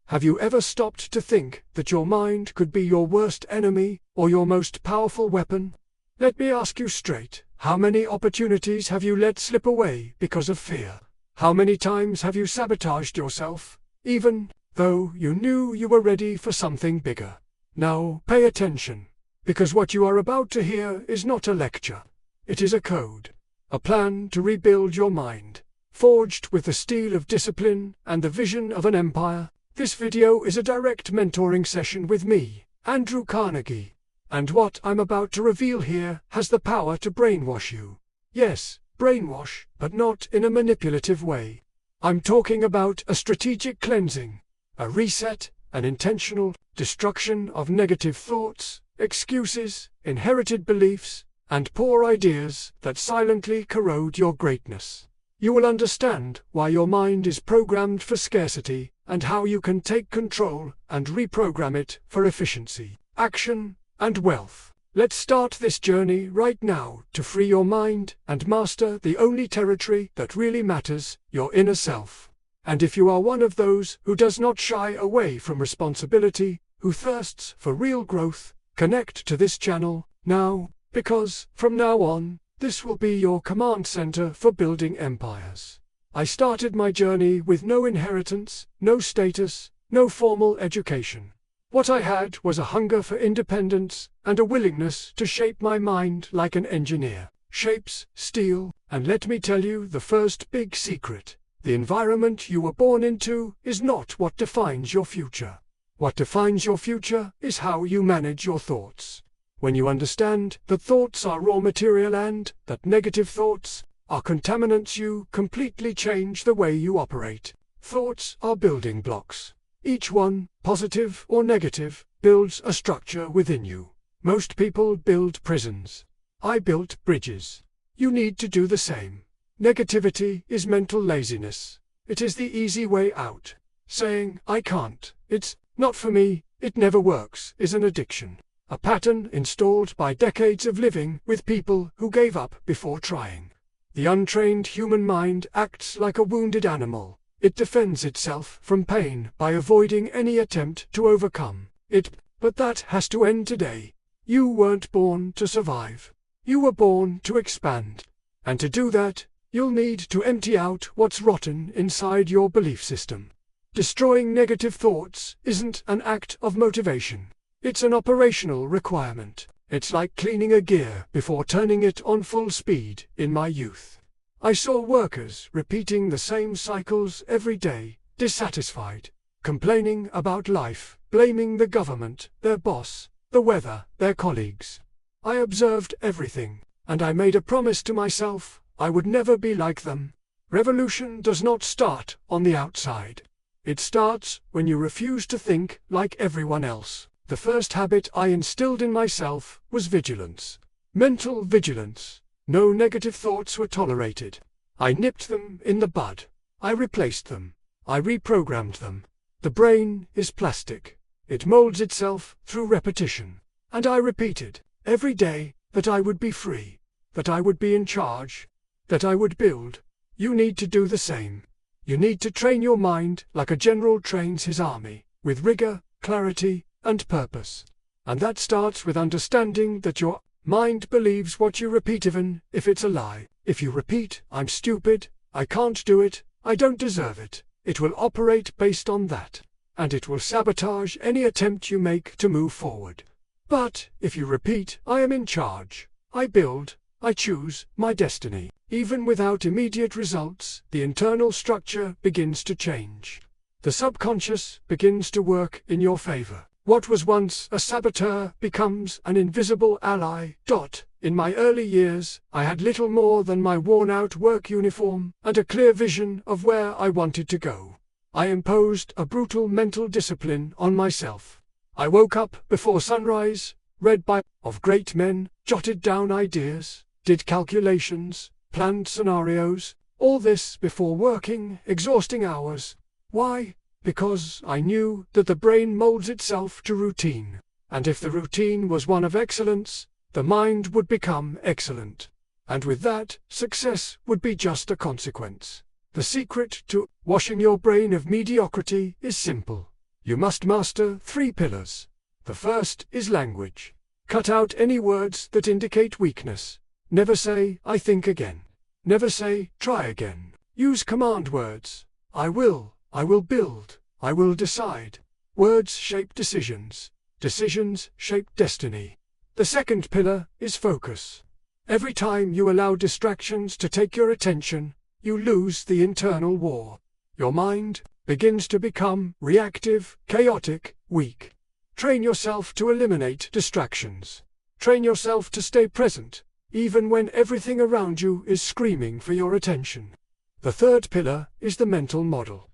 Have you ever stopped to think that your mind could be your worst enemy or your most powerful weapon? Let me ask you straight, how many opportunities have you let slip away because of fear? How many times have you sabotaged yourself, even though you knew you were ready for something bigger? Now, pay attention, because what you are about to hear is not a lecture. It is a code, a plan to rebuild your mind, forged with the steel of discipline and the vision of an empire. This video is a direct mentoring session with me, Andrew Carnegie, and what I'm about to reveal here has the power to brainwash you. Yes, brainwash, but not in a manipulative way. I'm talking about a strategic cleansing, a reset, an intentional destruction of negative thoughts, excuses, inherited beliefs, and poor ideas that silently corrode your greatness. You will understand why your mind is programmed for scarcity and how you can take control and reprogram it for efficiency, action, and wealth. Let's start this journey right now to free your mind and master the only territory that really matters, your inner self. And if you are one of those who does not shy away from responsibility, who thirsts for real growth, connect to this channel now, because from now on, this will be your command center for building empires. I started my journey with no inheritance, no status, no formal education. What I had was a hunger for independence and a willingness to shape my mind like an engineer. Shapes, steel, and let me tell you the first big secret. The environment you were born into is not what defines your future. What defines your future is how you manage your thoughts. When you understand that thoughts are raw material and that negative thoughts are contaminants, you completely change the way you operate. Thoughts are building blocks. Each one, positive or negative, builds a structure within you. Most people build prisons. I built bridges. You need to do the same. Negativity is mental laziness. It is the easy way out. Saying, "I can't, it's not for me, it never works," is an addiction. A pattern installed by decades of living with people who gave up before trying. The untrained human mind acts like a wounded animal. It defends itself from pain by avoiding any attempt to overcome it. But that has to end today. You weren't born to survive. You were born to expand. And to do that, you'll need to empty out what's rotten inside your belief system. Destroying negative thoughts isn't an act of motivation. It's an operational requirement. It's like cleaning a gear before turning it on full speed. In my youth, I saw workers repeating the same cycles every day, dissatisfied, complaining about life, blaming the government, their boss, the weather, their colleagues. I observed everything, and I made a promise to myself I would never be like them. Revolution does not start on the outside. It starts when you refuse to think like everyone else. The first habit I instilled in myself was vigilance. Mental vigilance. No negative thoughts were tolerated. I nipped them in the bud. I replaced them. I reprogrammed them. The brain is plastic. It molds itself through repetition. And I repeated, every day, that I would be free, that I would be in charge, that I would build. You need to do the same. You need to train your mind like a general trains his army, with rigor, clarity, and purpose. And that starts with understanding that your mind believes what you repeat, even if it's a lie. If you repeat, "I'm stupid, I can't do it, I don't deserve it," it will operate based on that. And it will sabotage any attempt you make to move forward. But if you repeat, "I am in charge, I build, I choose my destiny," even without immediate results, the internal structure begins to change. The subconscious begins to work in your favor. What was once a saboteur becomes an invisible ally. In my early years, I had little more than my worn-out work uniform and a clear vision of where I wanted to go. I imposed a brutal mental discipline on myself. I woke up before sunrise, read by of great men, jotted down ideas, did calculations, planned scenarios, all this before working exhausting hours. Why? Because I knew that the brain molds itself to routine, and if the routine was one of excellence, the mind would become excellent. And with that, success would be just a consequence. The secret to washing your brain of mediocrity is simple. You must master 3 pillars. The first is language. Cut out any words that indicate weakness. Never say, "I think" again. Never say, "Try again." Use command words. I will build, I will decide. Words shape decisions. Decisions shape destiny. The second pillar is focus. Every time you allow distractions to take your attention, you lose the internal war. Your mind begins to become reactive, chaotic, weak. Train yourself to eliminate distractions. Train yourself to stay present, even when everything around you is screaming for your attention. The third pillar is the mental model.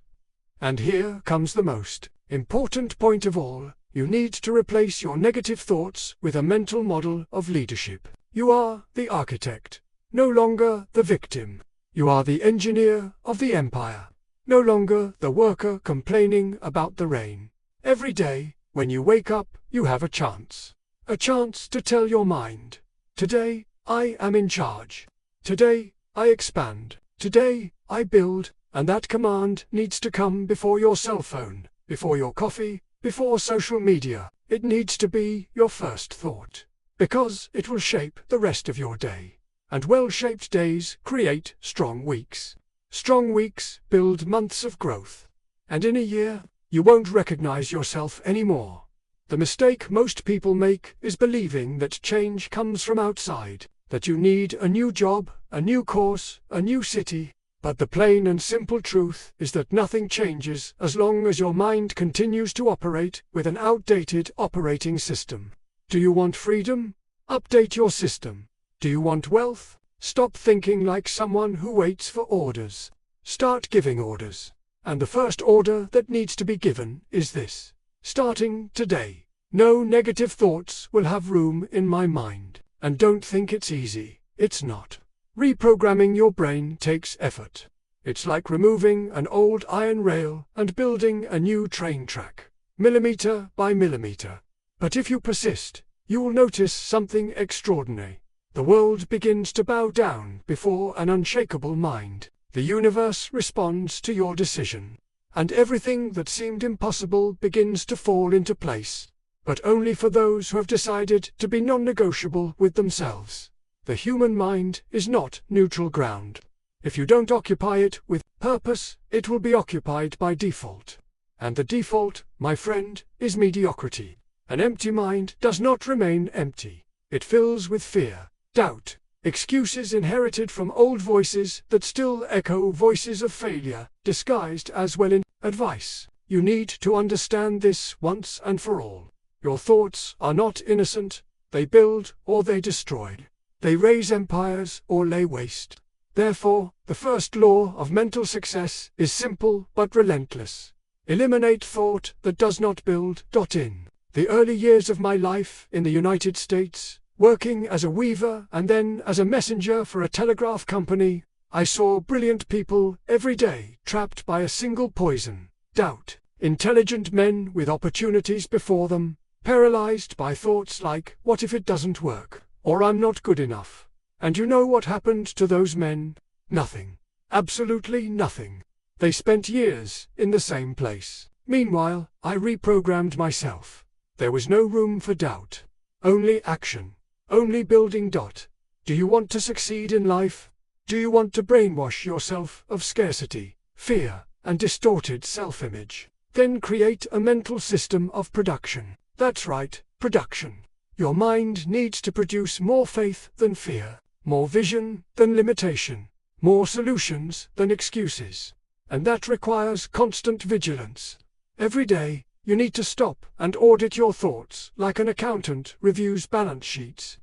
And here comes the most important point of all. You need to replace your negative thoughts with a mental model of leadership. You are the architect, no longer the victim. You are the engineer of the empire, no longer the worker complaining about the rain. Every day, when you wake up, you have a chance to tell your mind, "Today, I am in charge. Today, I expand. Today, I build," and that command needs to come before your cell phone, before your coffee, before social media. It needs to be your first thought, because it will shape the rest of your day. And well-shaped days create strong weeks. Strong weeks build months of growth. And in a year, you won't recognize yourself anymore. The mistake most people make is believing that change comes from outside, that you need a new job, a new course, a new city. But the plain and simple truth is that nothing changes as long as your mind continues to operate with an outdated operating system. Do you want freedom? Update your system. Do you want wealth? Stop thinking like someone who waits for orders. Start giving orders. And the first order that needs to be given is this: starting today, no negative thoughts will have room in my mind. And don't think it's easy. It's not. Reprogramming your brain takes effort. It's like removing an old iron rail and building a new train track, millimeter by millimeter. But if you persist, you will notice something extraordinary. The world begins to bow down before an unshakable mind. The universe responds to your decision. And everything that seemed impossible begins to fall into place. But only for those who have decided to be non-negotiable with themselves. The human mind is not neutral ground. If you don't occupy it with purpose, it will be occupied by default. And the default, my friend, is mediocrity. An empty mind does not remain empty. It fills with fear, doubt, excuses inherited from old voices that still echo voices of failure, disguised as advice. You need to understand this once and for all. Your thoughts are not innocent. They build or they destroy. They raise empires or lay waste. Therefore, the first law of mental success is simple but relentless. Eliminate thought that does not build. In the early years of my life in the United States, working as a weaver and then as a messenger for a telegraph company, I saw brilliant people every day trapped by a single poison: doubt. Intelligent men with opportunities before them, paralyzed by thoughts like, "What if it doesn't work?" Or "I'm not good enough." And you know what happened to those men? Nothing. Absolutely nothing. They spent years in the same place. Meanwhile, I reprogrammed myself. There was no room for doubt. Only action. Only building. Do you want to succeed in life? Do you want to brainwash yourself of scarcity, fear, and distorted self-image? Then create a mental system of production. That's right, production. Your mind needs to produce more faith than fear, more vision than limitation, more solutions than excuses. And that requires constant vigilance. Every day, you need to stop and audit your thoughts like an accountant reviews balance sheets.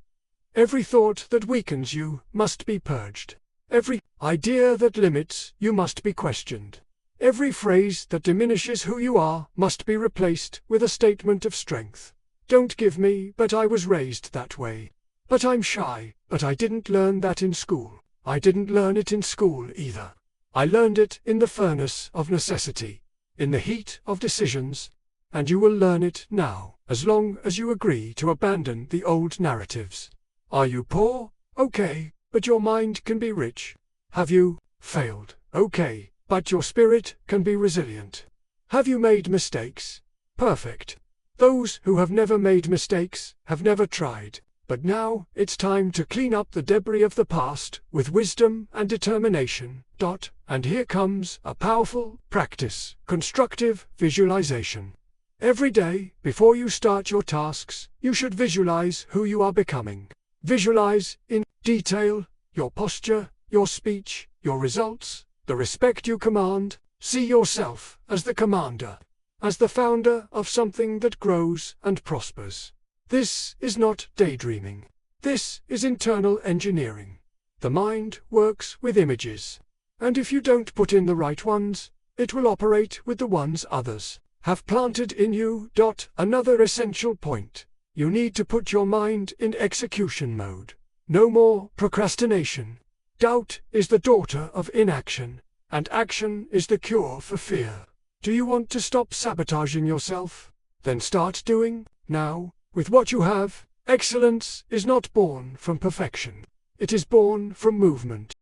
Every thought that weakens you must be purged. Every idea that limits you must be questioned. Every phrase that diminishes who you are must be replaced with a statement of strength. Don't give me, but I was raised that way. But I'm shy, but I didn't learn that in school. I didn't learn it in school either. I learned it in the furnace of necessity, in the heat of decisions, and you will learn it now, as long as you agree to abandon the old narratives. Are you poor? Okay, but your mind can be rich. Have you failed? Okay, but your spirit can be resilient. Have you made mistakes? Perfect. Those who have never made mistakes have never tried. But now it's time to clean up the debris of the past with wisdom and determination. And here comes a powerful practice: constructive visualization. Every day, before you start your tasks, you should visualize who you are becoming. Visualize, in detail, your posture, your speech, your results, the respect you command. See yourself as the commander, as the founder of something that grows and prospers. This is not daydreaming. This is internal engineering. The mind works with images, and if you don't put in the right ones, it will operate with the ones others have planted in you. Another essential point: you need to put your mind in execution mode. No more procrastination. Doubt is the daughter of inaction, and action is the cure for fear. Do you want to stop sabotaging yourself? Then start doing, now, with what you have. Excellence is not born from perfection. It is born from movement.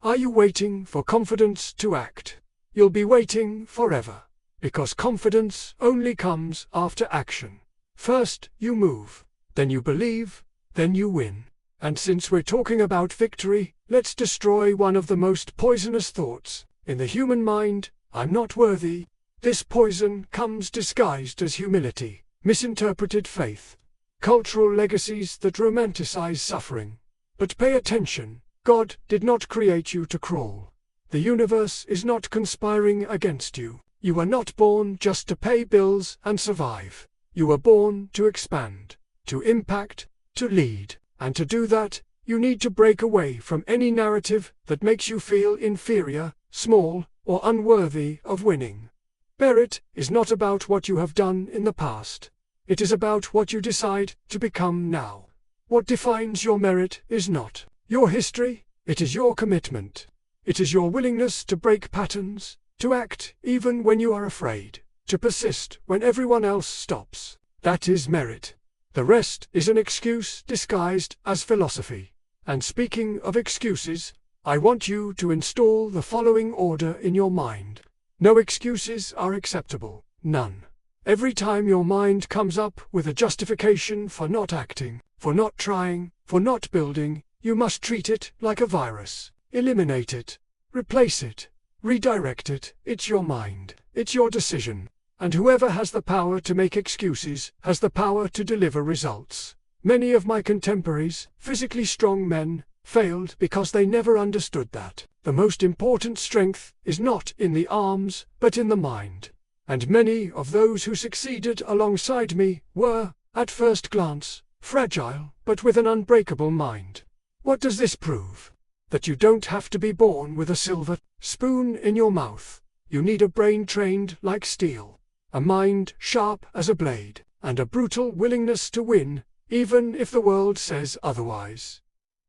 Are you waiting for confidence to act? You'll be waiting forever, because confidence only comes after action. First you move, then you believe, then you win. And since we're talking about victory, let's destroy one of the most poisonous thoughts in the human mind: I'm not worthy. This poison comes disguised as humility, misinterpreted faith, cultural legacies that romanticize suffering. But pay attention: God did not create you to crawl. The universe is not conspiring against you. You were not born just to pay bills and survive. You were born to expand, to impact, to lead. And to do that, you need to break away from any narrative that makes you feel inferior, small, or unworthy of winning. Merit is not about what you have done in the past. It is about what you decide to become now. What defines your merit is not your history, it is your commitment. It is your willingness to break patterns, to act even when you are afraid, to persist when everyone else stops. That is merit. The rest is an excuse disguised as philosophy. And speaking of excuses, I want you to install the following order in your mind. No excuses are acceptable. None. Every time your mind comes up with a justification for not acting, for not trying, for not building, you must treat it like a virus. Eliminate it. Replace it. Redirect it. It's your mind. It's your decision. And whoever has the power to make excuses has the power to deliver results. Many of my contemporaries, physically strong men, failed because they never understood that the most important strength is not in the arms, but in the mind. And many of those who succeeded alongside me were, at first glance, fragile, but with an unbreakable mind. What does this prove? That you don't have to be born with a silver spoon in your mouth. You need a brain trained like steel, a mind sharp as a blade, and a brutal willingness to win, even if the world says otherwise.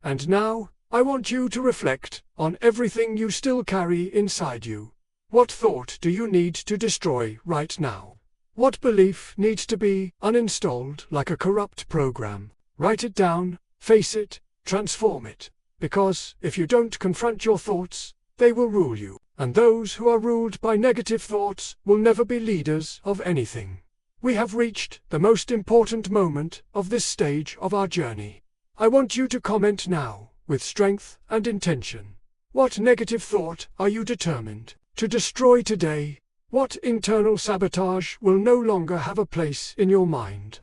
And now, I want you to reflect on everything you still carry inside you. What thought do you need to destroy right now? What belief needs to be uninstalled like a corrupt program? Write it down, face it, transform it. Because if you don't confront your thoughts, they will rule you. And those who are ruled by negative thoughts will never be leaders of anything. We have reached the most important moment of this stage of our journey. I want you to comment now, with strength and intention. What negative thought are you determined to destroy today? What internal sabotage will no longer have a place in your mind?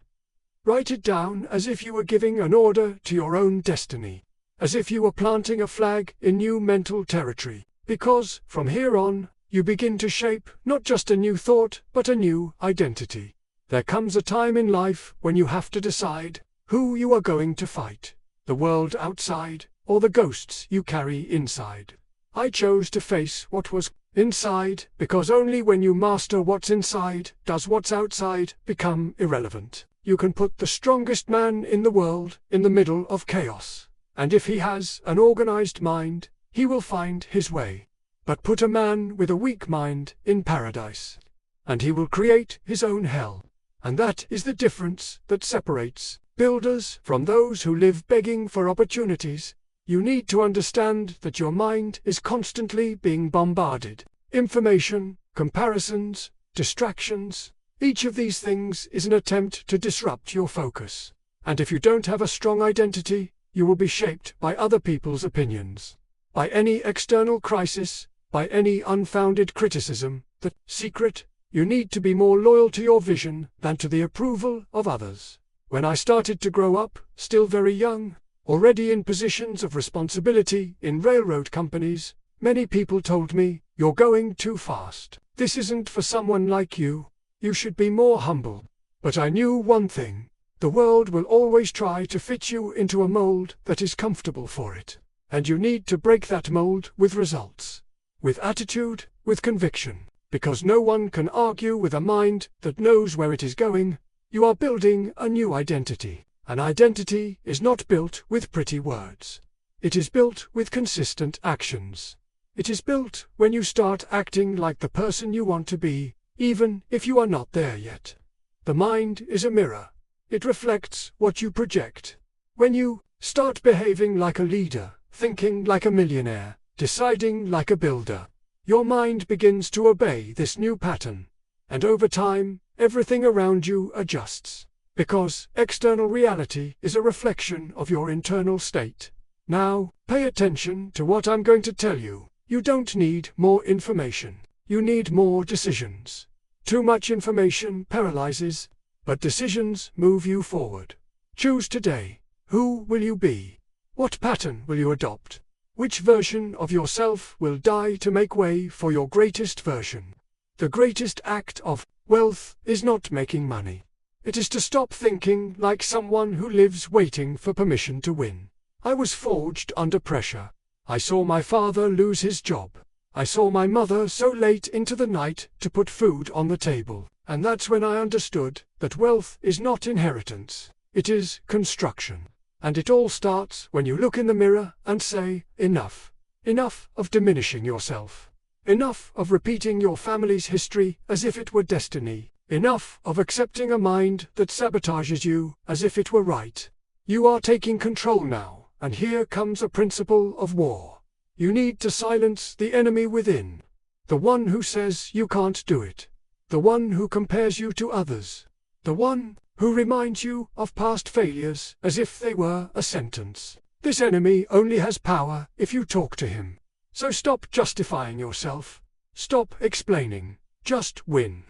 Write it down as if you were giving an order to your own destiny, as if you were planting a flag in new mental territory. Because, from here on, you begin to shape not just a new thought, but a new identity. There comes a time in life when you have to decide who you are going to fight, the world outside, or the ghosts you carry inside. I chose to face what was inside, because only when you master what's inside does what's outside become irrelevant. You can put the strongest man in the world in the middle of chaos, and if he has an organized mind, he will find his way. But put a man with a weak mind in paradise, and he will create his own hell. And that is the difference that separates builders from those who live begging for opportunities. You need to understand that your mind is constantly being bombarded. Information, comparisons, distractions. Each of these things is an attempt to disrupt your focus. And if you don't have a strong identity, you will be shaped by other people's opinions, by any external crisis, by any unfounded criticism. The secret: you need to be more loyal to your vision than to the approval of others. When I started to grow up, still very young, already in positions of responsibility in railroad companies, many people told me, "You're going too fast. This isn't for someone like you. You should be more humble." But I knew one thing: the world will always try to fit you into a mold that is comfortable for it. And you need to break that mold with results, with attitude, with conviction. Because no one can argue with a mind that knows where it is going. You are building a new identity. An identity is not built with pretty words. It is built with consistent actions. It is built when you start acting like the person you want to be, even if you are not there yet. The mind is a mirror. It reflects what you project. When you start behaving like a leader, thinking like a millionaire, deciding like a builder, your mind begins to obey this new pattern. And over time, everything around you adjusts. Because external reality is a reflection of your internal state. Now, pay attention to what I'm going to tell you. You don't need more information. You need more decisions. Too much information paralyzes, but decisions move you forward. Choose today. Who will you be? What pattern will you adopt? Which version of yourself will die to make way for your greatest version? The greatest act of wealth is not making money. It is to stop thinking like someone who lives waiting for permission to win. I was forged under pressure. I saw my father lose his job. I saw my mother so late into the night to put food on the table. And that's when I understood that wealth is not inheritance. It is construction. And it all starts when you look in the mirror and say, enough. Enough of diminishing yourself. Enough of repeating your family's history as if it were destiny. Enough of accepting a mind that sabotages you as if it were right. You are taking control now, and here comes a principle of war. You need to silence the enemy within. The one who says you can't do it. The one who compares you to others. The one who reminds you of past failures as if they were a sentence. This enemy only has power if you talk to him. So stop justifying yourself. Stop explaining. Just win.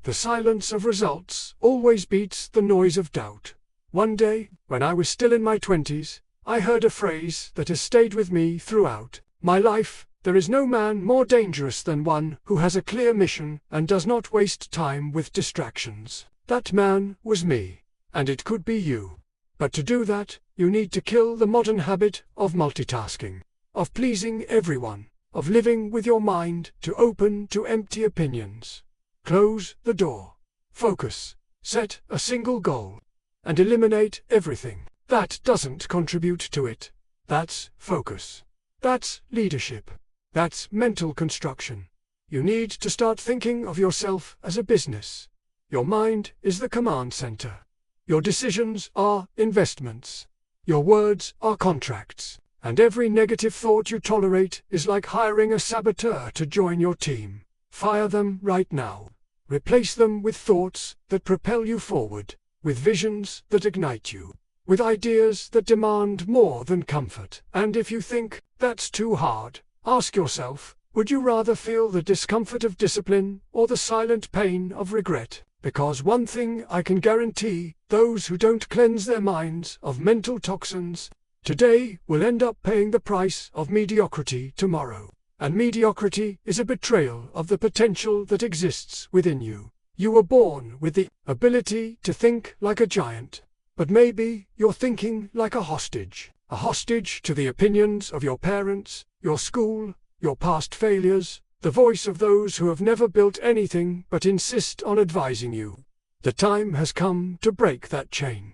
The silence of results always beats the noise of doubt. One day, when I was still in my 20s, I heard a phrase that has stayed with me throughout my life: there is no man more dangerous than one who has a clear mission and does not waste time with distractions. That man was me. And it could be you. But to do that, you need to kill the modern habit of multitasking, of pleasing everyone, of living with your mind too open to empty opinions. Close the door. Focus. Set a single goal. And eliminate everything that doesn't contribute to it. That's focus. That's leadership. That's mental construction. You need to start thinking of yourself as a business. Your mind is the command center. Your decisions are investments. Your words are contracts. And every negative thought you tolerate is like hiring a saboteur to join your team. Fire them right now. Replace them with thoughts that propel you forward, with visions that ignite you, with ideas that demand more than comfort. And if you think that's too hard, ask yourself, would you rather feel the discomfort of discipline or the silent pain of regret? Because one thing I can guarantee, those who don't cleanse their minds of mental toxins today will end up paying the price of mediocrity tomorrow. And mediocrity is a betrayal of the potential that exists within you. You were born with the ability to think like a giant. But maybe you're thinking like a hostage to the opinions of your parents, your school, your past failures, the voice of those who have never built anything but insist on advising you. The time has come to break that chain,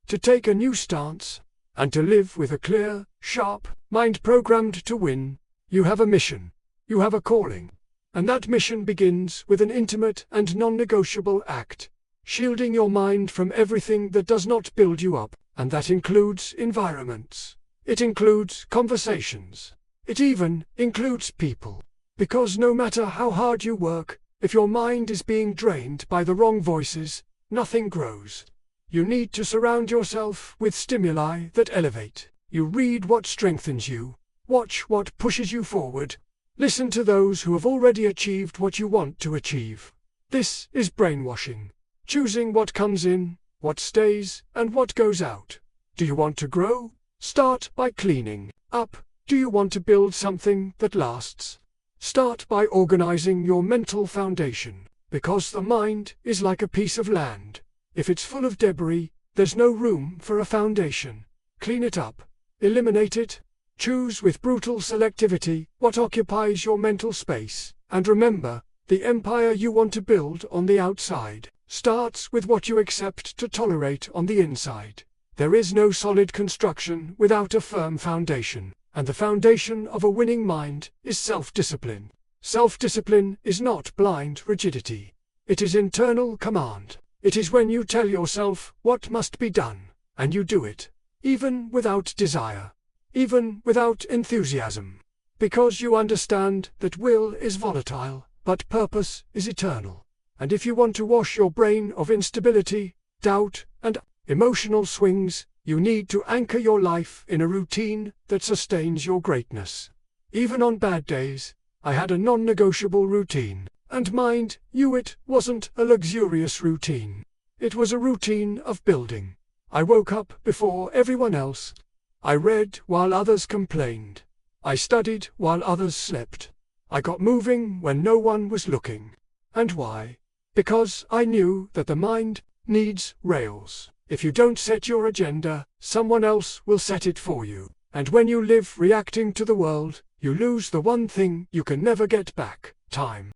to take a new stance, and to live with a clear, sharp mind programmed to win. You have a mission. You have a calling. And that mission begins with an intimate and non-negotiable act, shielding your mind from everything that does not build you up, and that includes environments. It includes conversations. It even includes people. Because no matter how hard you work, If your mind is being drained by the wrong voices, nothing grows. You need to surround yourself with stimuli that elevate. You read what strengthens you, watch what pushes you forward, listen to those who have already achieved what you want to achieve. This is brainwashing. Choosing what comes in, what stays, and what goes out. Do you want to grow? Start by cleaning up. Do you want to build something that lasts? Start by organizing your mental foundation, because the mind is like a piece of land. If it's full of debris, there's no room for a foundation. Clean it up. Eliminate it. Choose with brutal selectivity what occupies your mental space. And remember, the empire you want to build on the outside starts with what you accept to tolerate on the inside. There is no solid construction without a firm foundation, and the foundation of a winning mind is self-discipline. Self-discipline is not blind rigidity. It is internal command. It is when you tell yourself what must be done, and you do it, even without desire, even without enthusiasm, because you understand that will is volatile, but purpose is eternal. And if you want to wash your brain of instability, doubt, and emotional swings, you need to anchor your life in a routine that sustains your greatness. Even on bad days, I had a non-negotiable routine. And mind you, it wasn't a luxurious routine. It was a routine of building. I woke up before everyone else. I read while others complained. I studied while others slept. I got moving when no one was looking. And why? Because I knew that the mind needs rails. If you don't set your agenda, someone else will set it for you. And when you live reacting to the world, you lose the one thing you can never get back: time.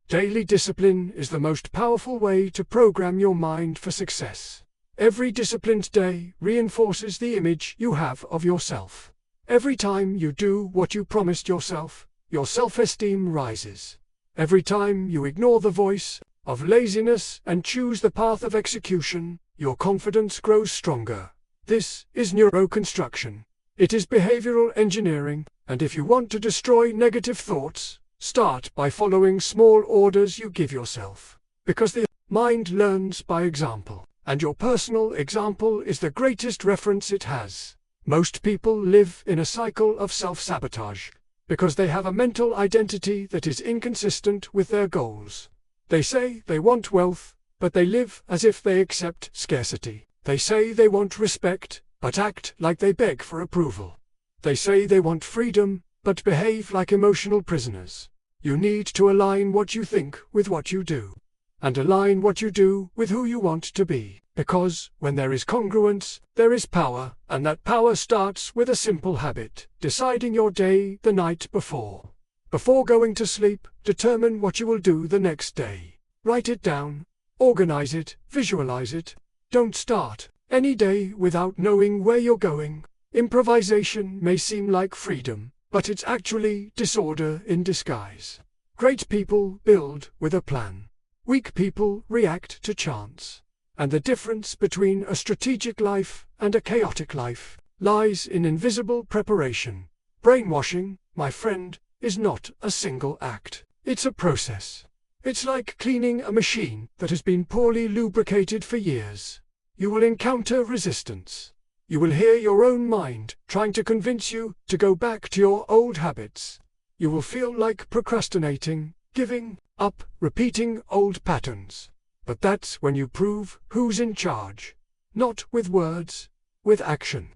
Daily discipline is the most powerful way to program your mind for success. Every disciplined day reinforces the image you have of yourself. Every time you do what you promised yourself, your self-esteem rises. Every time you ignore the voice of laziness and choose the path of execution, your confidence grows stronger. This is neuroconstruction. It is behavioral engineering, and if you want to destroy negative thoughts, start by following small orders you give yourself. Because the mind learns by example, and your personal example is the greatest reference it has. Most people live in a cycle of self-sabotage, because they have a mental identity that is inconsistent with their goals. They say they want wealth, but they live as if they accept scarcity. They say they want respect, but act like they beg for approval. They say they want freedom, but behave like emotional prisoners. You need to align what you think with what you do, and align what you do with who you want to be, because when there is congruence, there is power, and that power starts with a simple habit: deciding your day the night before. Before going to sleep, determine what you will do the next day. Write it down, organize it, visualize it. Don't start any day without knowing where you're going. Improvisation may seem like freedom, but it's actually disorder in disguise. Great people build with a plan. Weak people react to chance. And the difference between a strategic life and a chaotic life lies in invisible preparation. Brainwashing, my friend, is not a single act. It's a process. It's like cleaning a machine that has been poorly lubricated for years. You will encounter resistance. You will hear your own mind trying to convince you to go back to your old habits. You will feel like procrastinating, giving up, repeating old patterns. But that's when you prove who's in charge. Not with words, with action.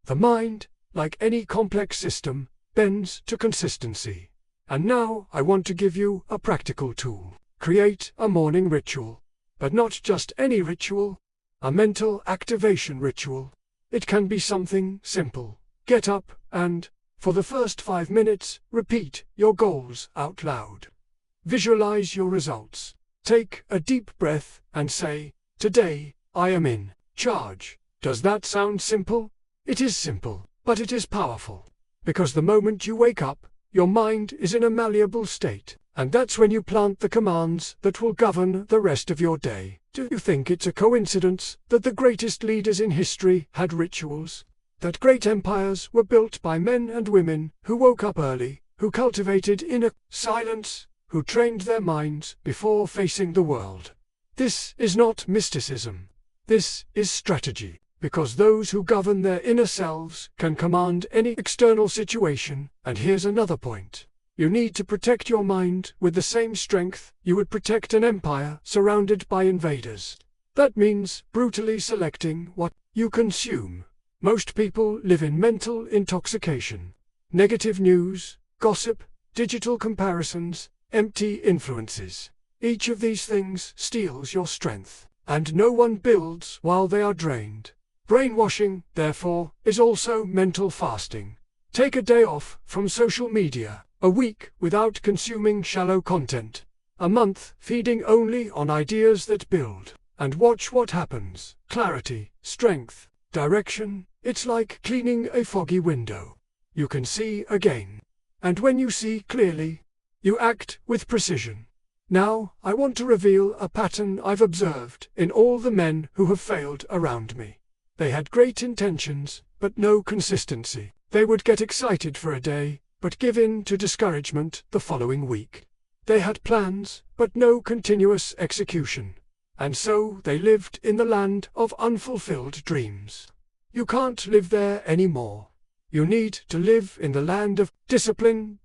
The mind, like any complex system, bends to consistency. And now I want to give you a practical tool. Create a morning ritual. But not just any ritual. A mental activation ritual. It can be something simple. Get up and, for the first 5 minutes, repeat your goals out loud. Visualize your results. Take a deep breath and say, "Today, I am in charge." Does that sound simple? It is simple, but it is powerful. Because the moment you wake up, your mind is in a malleable state, and that's when you plant the commands that will govern the rest of your day. Do you think it's a coincidence that the greatest leaders in history had rituals? That great empires were built by men and women who woke up early, who cultivated inner silence, who trained their minds before facing the world. This is not mysticism. This is strategy, because those who govern their inner selves can command any external situation. And here's another point. You need to protect your mind with the same strength you would protect an empire surrounded by invaders. That means brutally selecting what you consume. Most people live in mental intoxication. Negative news, gossip, digital comparisons, empty influences. Each of these things steals your strength, and no one builds while they are drained. Brainwashing, therefore, is also mental fasting. Take a day off from social media, a week without consuming shallow content, a month feeding only on ideas that build, and watch what happens. Clarity, strength, direction. It's like cleaning a foggy window. You can see again. And when you see clearly, you act with precision. Now, I want to reveal a pattern I've observed in all the men who have failed around me. They had great intentions, but no consistency. They would get excited for a day, but give in to discouragement the following week. They had plans, but no continuous execution. And so they lived in the land of unfulfilled dreams. You can't live there anymore. You need to live in the land of discipline.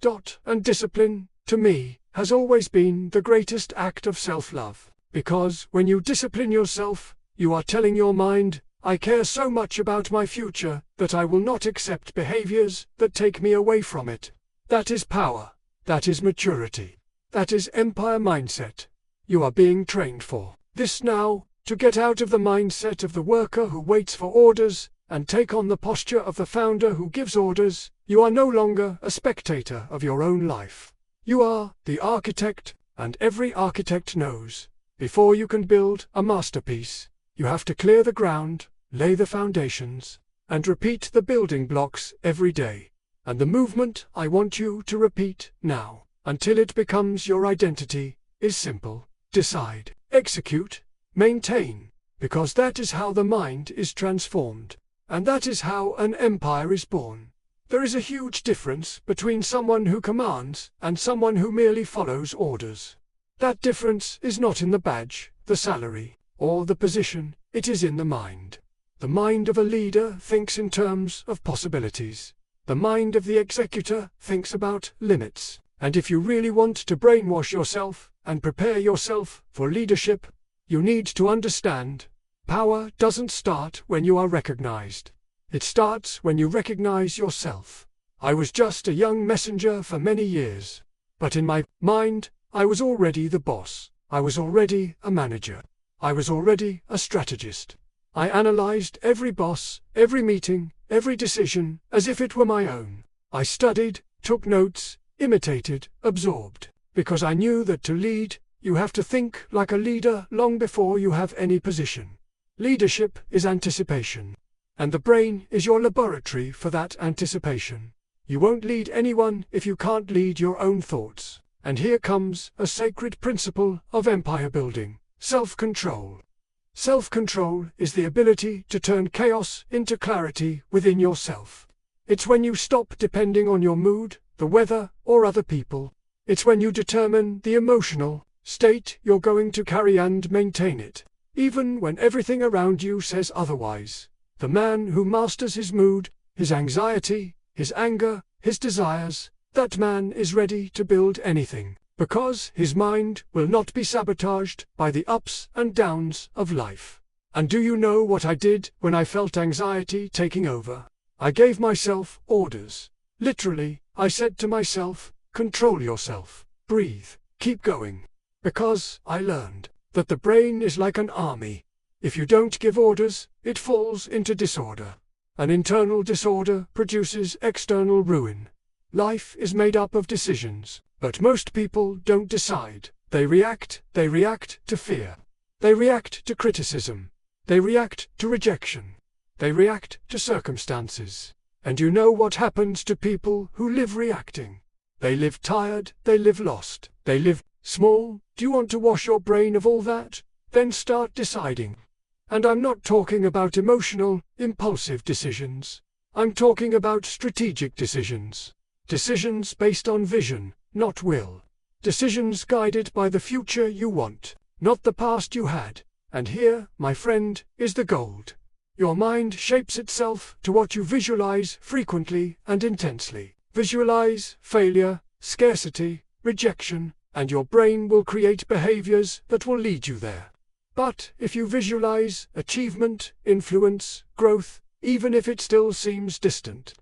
And discipline, to me, has always been the greatest act of self-love. Because when you discipline yourself, you are telling your mind, I care so much about my future that I will not accept behaviors that take me away from it. That is power. That is maturity. That is empire mindset. You are being trained for this now, to get out of the mindset of the worker who waits for orders, and take on the posture of the founder who gives orders. You are no longer a spectator of your own life. You are the architect, and every architect knows, before you can build a masterpiece, you have to clear the ground, lay the foundations, and repeat the building blocks every day. And the movement I want you to repeat now, until it becomes your identity, is simple. Decide, execute, maintain, because that is how the mind is transformed, and that is how an empire is born. There is a huge difference between someone who commands and someone who merely follows orders. That difference is not in the badge, the salary, or the position, it is in the mind. The mind of a leader thinks in terms of possibilities. The mind of the executor thinks about limits. And if you really want to brainwash yourself and prepare yourself for leadership, you need to understand, power doesn't start when you are recognized. It starts when you recognize yourself. I was just a young messenger for many years. But in my mind, I was already the boss. I was already a manager. I was already a strategist. I analyzed every boss, every meeting, every decision, as if it were my own. I studied, took notes, imitated, absorbed. Because I knew that to lead, you have to think like a leader long before you have any position. Leadership is anticipation. And the brain is your laboratory for that anticipation. You won't lead anyone if you can't lead your own thoughts. And here comes a sacred principle of empire building: self-control. Self-control is the ability to turn chaos into clarity within yourself. It's when you stop depending on your mood, the weather, or other people. It's when you determine the emotional state you're going to carry and maintain it, even when everything around you says otherwise. The man who masters his mood, his anxiety, his anger, his desires, that man is ready to build anything, because his mind will not be sabotaged by the ups and downs of life. And do you know what I did when I felt anxiety taking over? I gave myself orders. Literally, I said to myself, control yourself, breathe, keep going. Because I learned that the brain is like an army. If you don't give orders, it falls into disorder. An internal disorder produces external ruin. Life is made up of decisions, but most people don't decide. They react to fear. They react to criticism. They react to rejection. They react to circumstances. And you know what happens to people who live reacting? They live tired, they live lost, they live small. Do you want to wash your brain of all that? Then start deciding. And I'm not talking about emotional, impulsive decisions. I'm talking about strategic decisions. Decisions based on vision, not will. decisions guided by the future you want, not the past you had. And here, my friend, is the gold. Your mind shapes itself to what you visualize frequently and intensely. Visualize failure, scarcity, rejection, and your brain will create behaviors that will lead you there. But if you visualize achievement, influence, growth, even if it still seems distant,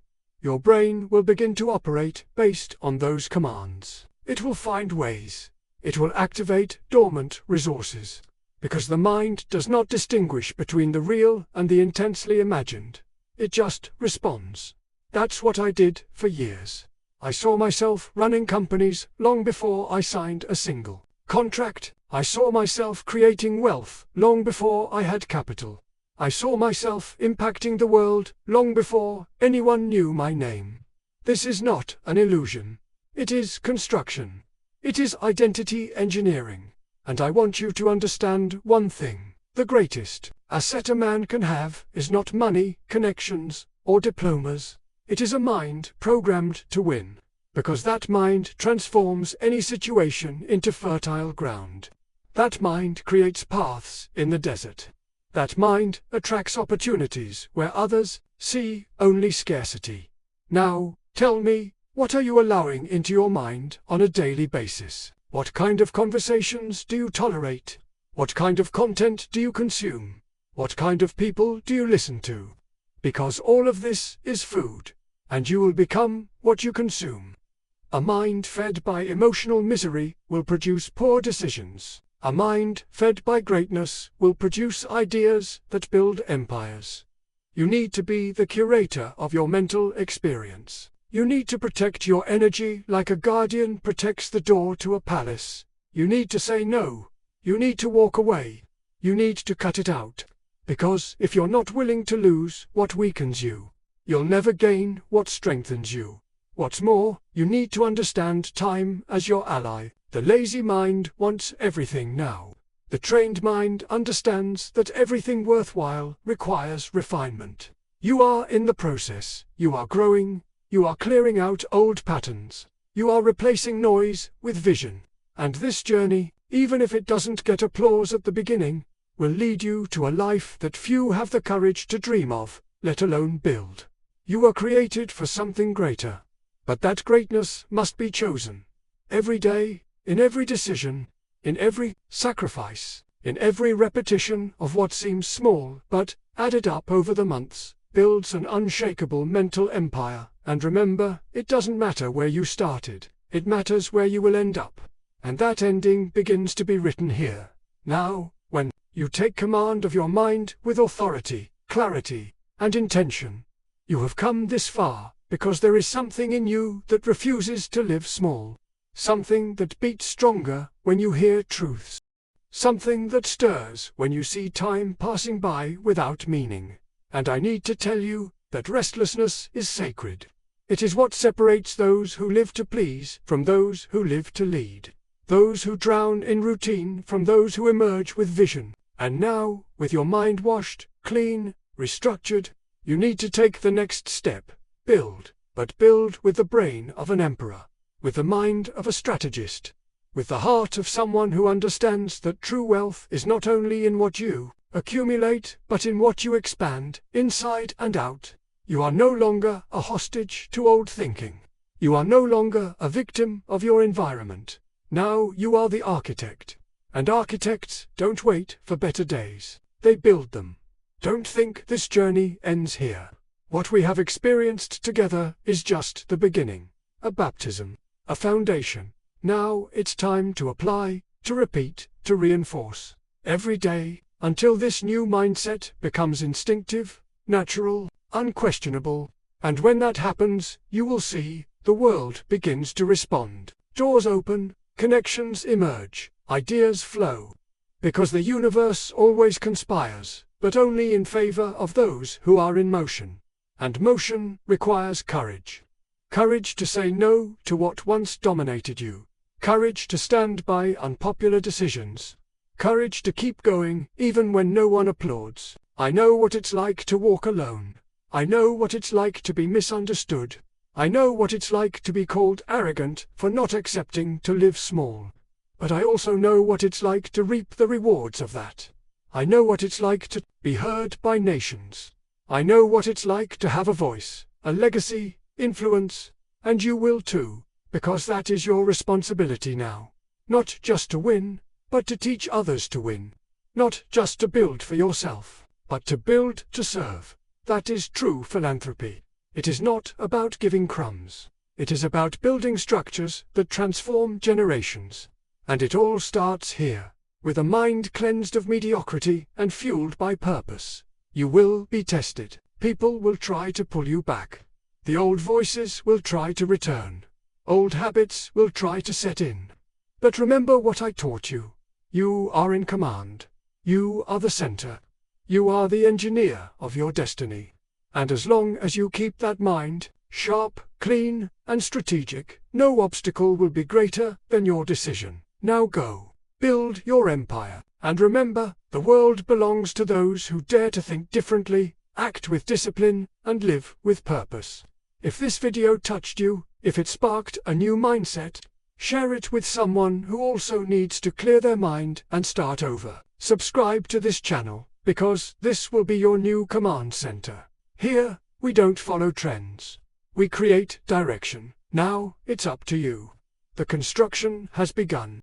your brain will begin to operate based on those commands. It will find ways. It will activate dormant resources. Because the mind does not distinguish between the real and the intensely imagined. It just responds. That's what I did for years. I saw myself running companies long before I signed a single contract. I saw myself creating wealth long before I had capital. I saw myself impacting the world long before anyone knew my name. This is not an illusion. It is construction. It is identity engineering. And I want you to understand one thing. The greatest asset a man can have is not money, connections, or diplomas. It is a mind programmed to win. Because that mind transforms any situation into fertile ground. That mind creates paths in the desert. That mind attracts opportunities where others see only scarcity. Now, tell me, what are you allowing into your mind on a daily basis? What kind of conversations do you tolerate? What kind of content do you consume? What kind of people do you listen to? Because all of this is food, and you will become what you consume. A mind fed by emotional misery will produce poor decisions. A mind fed by greatness will produce ideas that build empires. You need to be the curator of your mental experience. You need to protect your energy like a guardian protects the door to a palace. You need to say no. You need to walk away. You need to cut it out. Because if you're not willing to lose what weakens you, you'll never gain what strengthens you. What's more, you need to understand time as your ally. The lazy mind wants everything now. The trained mind understands that everything worthwhile requires refinement. You are in the process. You are growing. You are clearing out old patterns. You are replacing noise with vision. And this journey, even if it doesn't get applause at the beginning, will lead you to a life that few have the courage to dream of, let alone build. You are created for something greater. But that greatness must be chosen. Every day, in every decision, in every sacrifice, in every repetition of what seems small but, added up over the months, builds an unshakable mental empire. And remember, it doesn't matter where you started, it matters where you will end up. And that ending begins to be written here. Now, when you take command of your mind with authority, clarity, and intention, you have come this far. Because there is something in you that refuses to live small. Something that beats stronger when you hear truths. Something that stirs when you see time passing by without meaning. And I need to tell you that restlessness is sacred. It is what separates those who live to please from those who live to lead. Those who drown in routine from those who emerge with vision. And now, with your mind washed, clean, restructured, you need to take the next step. Build, but build with the brain of an emperor, with the mind of a strategist, with the heart of someone who understands that true wealth is not only in what you accumulate, but in what you expand, inside and out. You are no longer a hostage to old thinking. You are no longer a victim of your environment. Now you are the architect. And architects don't wait for better days. They build them. Don't think this journey ends here. What we have experienced together is just the beginning. A baptism. A foundation. Now it's time to apply, to repeat, to reinforce. Every day, until this new mindset becomes instinctive, natural, unquestionable. And when that happens, you will see, the world begins to respond. Doors open, connections emerge, ideas flow. Because the universe always conspires, but only in favor of those who are in motion. And motion requires courage. Courage to say no to what once dominated you. Courage to stand by unpopular decisions. Courage to keep going even when no one applauds. I know what it's like to walk alone. I know what it's like to be misunderstood. I know what it's like to be called arrogant for not accepting to live small. But I also know what it's like to reap the rewards of that. I know what it's like to be heard by nations. I know what it's like to have a voice, a legacy, influence, and you will too, because that is your responsibility now. Not just to win, but to teach others to win. Not just to build for yourself, but to build to serve. That is true philanthropy. It is not about giving crumbs. It is about building structures that transform generations. And it all starts here, with a mind cleansed of mediocrity and fueled by purpose. You will be tested. People will try to pull you back. The old voices will try to return. Old habits will try to set in. But remember what I taught you. You are in command. You are the center. You are the engineer of your destiny. And as long as you keep that mind, sharp, clean, and strategic, no obstacle will be greater than your decision. Now go. Build your empire. And remember, the world belongs to those who dare to think differently, act with discipline, and live with purpose. If this video touched you, if it sparked a new mindset, share it with someone who also needs to clear their mind and start over. Subscribe to this channel, because this will be your new command center. Here, we don't follow trends. We create direction. Now, it's up to you. The construction has begun.